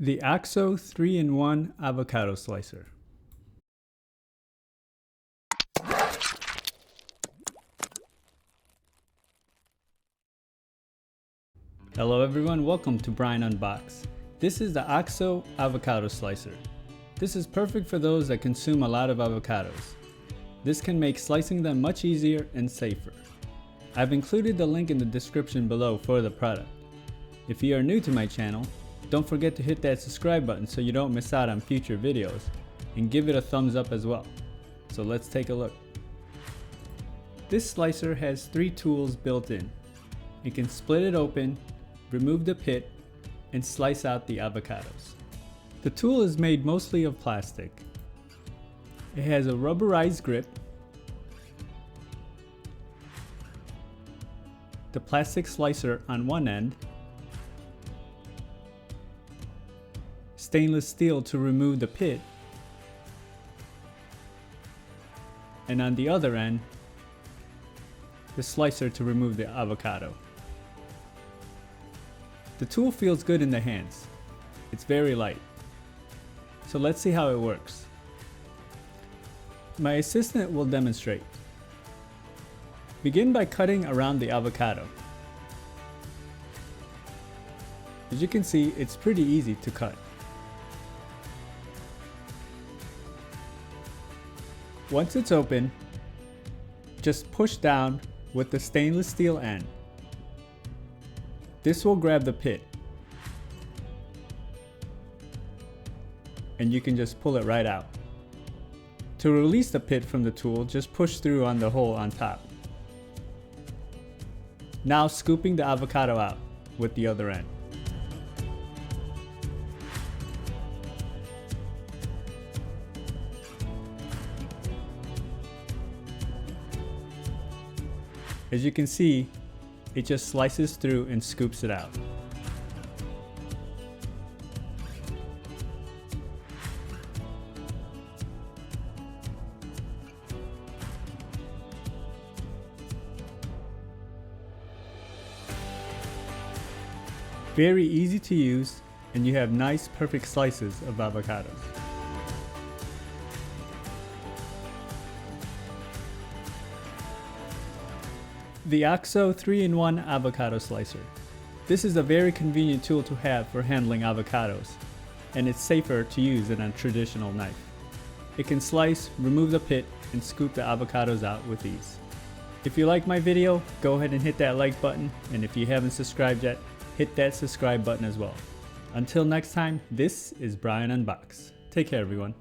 The OXO 3-in-1 Avocado Slicer. Hello everyone, welcome to Brian Unboxed. This is the OXO Avocado Slicer. This is perfect for those that consume a lot of avocados. This can make slicing them much easier and safer. I've included the link in the description below for the product. If you are new to my channel, don't forget to hit that subscribe button so you don't miss out on future videos, and give it a thumbs up as well. So let's take a look. This slicer has 3 tools built in. You can split it open, remove the pit, and slice out the avocados. The tool is made mostly of plastic. It has a rubberized grip, the plastic slicer on one end, stainless steel to remove the pit, and on the other end, the slicer to remove the avocado. The tool feels good in the hands. It's very light. So let's see how it works. My assistant will demonstrate. Begin by cutting around the avocado. As you can see, it's pretty easy to cut. Once it's open, just push down with the stainless steel end. This will grab the pit, and you can just pull it right out. To release the pit from the tool, just push through on the hole on top. Now scooping the avocado out with the other end. As you can see, it just slices through and scoops it out. Very easy to use, and you have nice, perfect slices of avocados. The OXO 3-in-1 Avocado Slicer. This is a very convenient tool to have for handling avocados, and it's safer to use than a traditional knife. It can slice, remove the pit, and scoop the avocados out with ease. If you like my video, go ahead and hit that like button, and if you haven't subscribed yet, hit that subscribe button as well. Until next time, this is Brian Unboxed. Take care everyone.